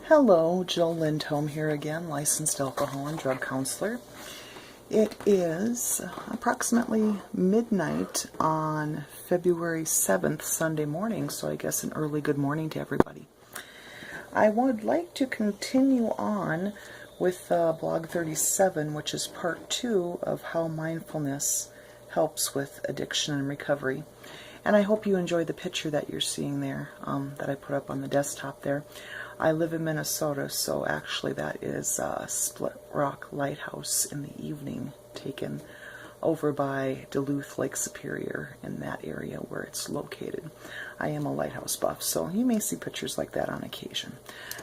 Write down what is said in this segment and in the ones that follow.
Hello, Jill Lindholm here again, licensed alcohol and drug counselor. It is approximately midnight on February 7th, Sunday morning, so I guess an early good morning to everybody. I would like to continue on with blog 37, which is part 2 of how mindfulness helps with addiction and recovery. And I hope you enjoy the picture that you're seeing there, that I put up on the desktop there. I live in Minnesota, so actually that is a Split Rock Lighthouse in the evening, taken over by Duluth Lake Superior in that area where it's located. I am a lighthouse buff, so you may see pictures like that on occasion,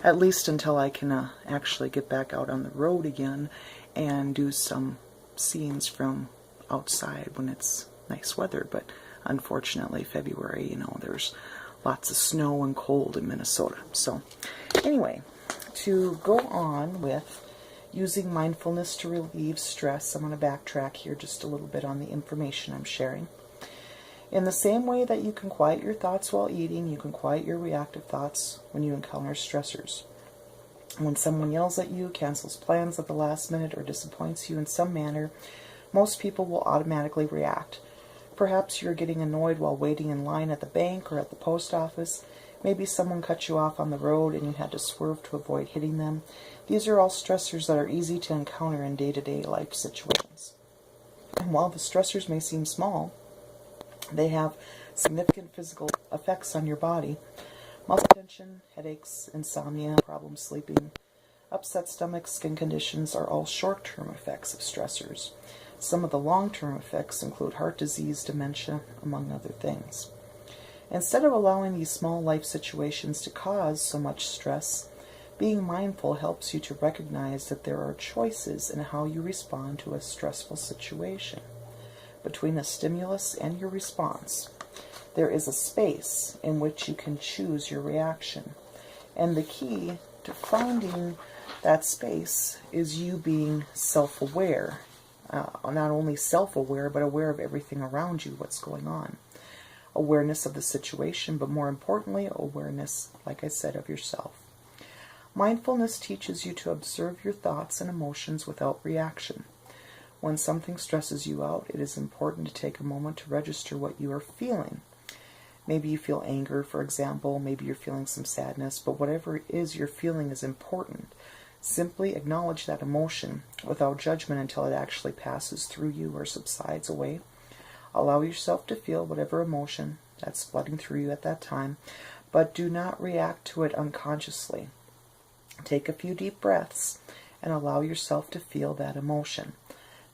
at least until I can actually get back out on the road again and do some scenes from outside when it's nice weather. But unfortunately, February, there's lots of snow and cold in Minnesota. So anyway, to go on with using mindfulness to relieve stress, I'm going to backtrack here just a little bit on the information I'm sharing. In the same way that you can quiet your thoughts while eating, you can quiet your reactive thoughts when you encounter stressors. When someone yells at you, cancels plans at the last minute, or disappoints you in some manner, most people will automatically react. Perhaps you're getting annoyed while waiting in line at the bank or at the post office. Maybe someone cut you off on the road and you had to swerve to avoid hitting them. These are all stressors that are easy to encounter in day-to-day life situations. And while the stressors may seem small, they have significant physical effects on your body. Muscle tension, headaches, insomnia, problems sleeping, upset stomach, skin conditions are all short-term effects of stressors. Some of the long-term effects include heart disease, dementia, among other things. Instead of allowing these small life situations to cause so much stress, being mindful helps you to recognize that there are choices in how you respond to a stressful situation. Between the stimulus and your response, there is a space in which you can choose your reaction. And the key to finding that space is you being self-aware. Not only self-aware, but aware of everything around you, what's going on. Awareness of the situation, but more importantly, awareness, like I said, of yourself. Mindfulness teaches you to observe your thoughts and emotions without reaction. When something stresses you out, it is important to take a moment to register what you are feeling. Maybe you feel anger, for example. Maybe you're feeling some sadness, but whatever it is you're feeling is important. Simply acknowledge that emotion without judgment until it actually passes through you or subsides away. Allow yourself to feel whatever emotion that's flooding through you at that time, but do not react to it unconsciously. Take a few deep breaths and allow yourself to feel that emotion.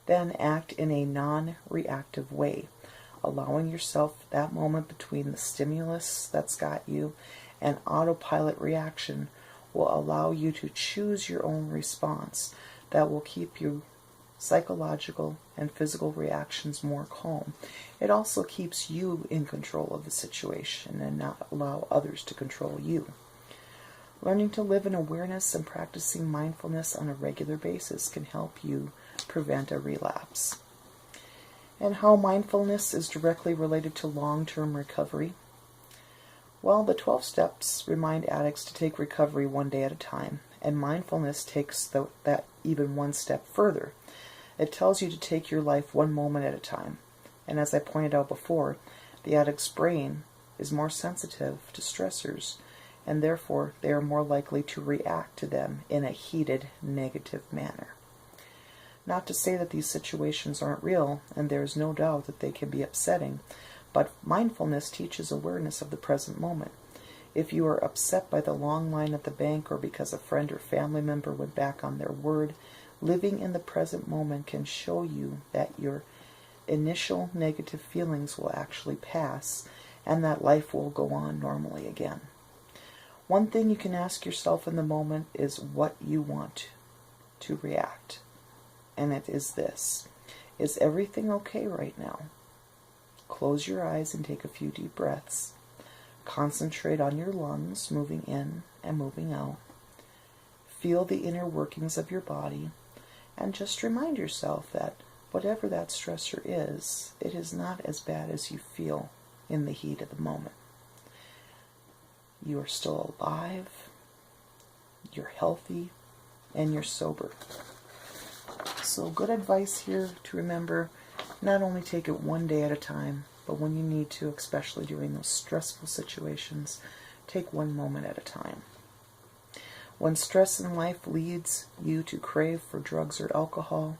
Then act in a non-reactive way, allowing yourself that moment between the stimulus that's got you and autopilot reaction will allow you to choose your own response that will keep your psychological and physical reactions more calm. It also keeps you in control of the situation and not allow others to control you. Learning to live in awareness and practicing mindfulness on a regular basis can help you prevent a relapse. And how mindfulness is directly related to long-term recovery. Well, the 12 steps remind addicts to take recovery one day at a time, and mindfulness takes that even one step further. It tells you to take your life one moment at a time. And as I pointed out before, the addict's brain is more sensitive to stressors, and therefore they are more likely to react to them in a heated, negative manner. Not to say that these situations aren't real, and there is no doubt that they can be upsetting, but mindfulness teaches awareness of the present moment. If you are upset by the long line at the bank or because a friend or family member went back on their word, living in the present moment can show you that your initial negative feelings will actually pass and that life will go on normally again. One thing you can ask yourself in the moment is what you want to react. And it is this: is everything okay right now? Close your eyes and take a few deep breaths. Concentrate on your lungs moving in and moving out. Feel the inner workings of your body, and just remind yourself that whatever that stressor is, it is not as bad as you feel in the heat of the moment. You are still alive. you're healthy, and you're sober. So good advice here to remember, not only take it one day at a time, but when you need to, especially during those stressful situations, take one moment at a time. When stress in life leads you to crave for drugs or alcohol,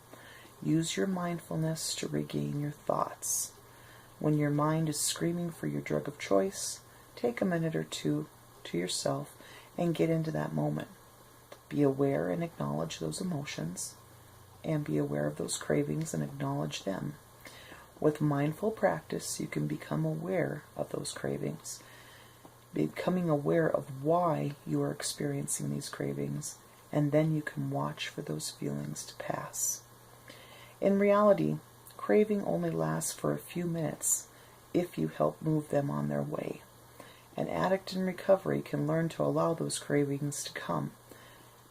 use your mindfulness to regain your thoughts. When your mind is screaming for your drug of choice, take a minute or two to yourself and get into that moment. Be aware and acknowledge those emotions, and be aware of those cravings and acknowledge them. With mindful practice, you can become aware of those cravings, becoming aware of why you are experiencing these cravings, and then you can watch for those feelings to pass. In reality, craving only lasts for a few minutes if you help move them on their way. An addict in recovery can learn to allow those cravings to come,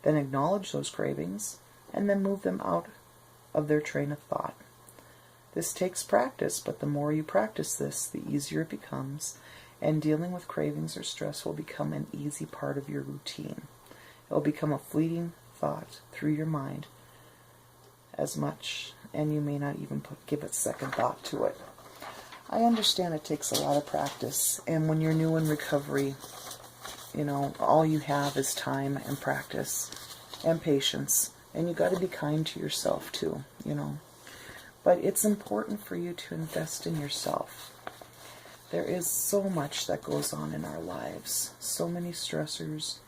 then acknowledge those cravings, and then move them out of their train of thought. This takes practice, but the more you practice this, the easier it becomes, and dealing with cravings or stress will become an easy part of your routine. It will become a fleeting thought through your mind as much, and you may not even give it second thought to it. I understand it takes a lot of practice, and when you're new in recovery, all you have is time and practice and patience, and you got to be kind to yourself too, But it's important for you to invest in yourself. There is so much that goes on in our lives, so many stressors,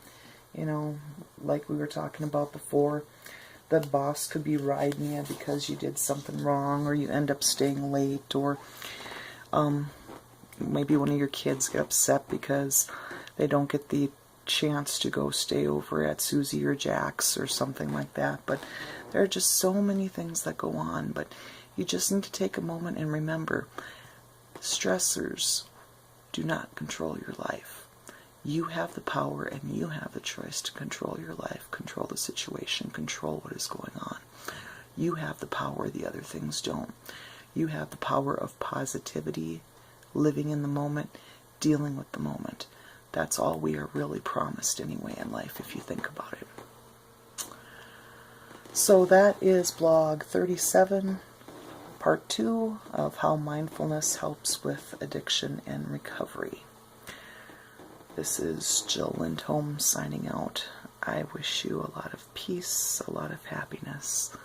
like we were talking about before. The boss could be riding you because you did something wrong, or you end up staying late, or maybe one of your kids get upset because they don't get the chance to go stay over at Susie or Jack's or something like that. But there are just so many things that go on. But you just need to take a moment and remember, stressors do not control your life. You have the power and you have the choice to control your life, control the situation, control what is going on. You have the power, the other things don't. You have the power of positivity, living in the moment, dealing with the moment. That's all we are really promised anyway in life, if you think about it. So that is blog 37, part 2 of how mindfulness helps with addiction and recovery. This is Jill Lindholm signing out. I wish you a lot of peace, a lot of happiness,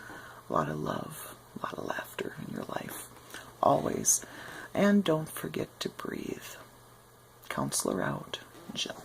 a lot of love, a lot of laughter in your life, always. And don't forget to breathe. Counselor out, Jill.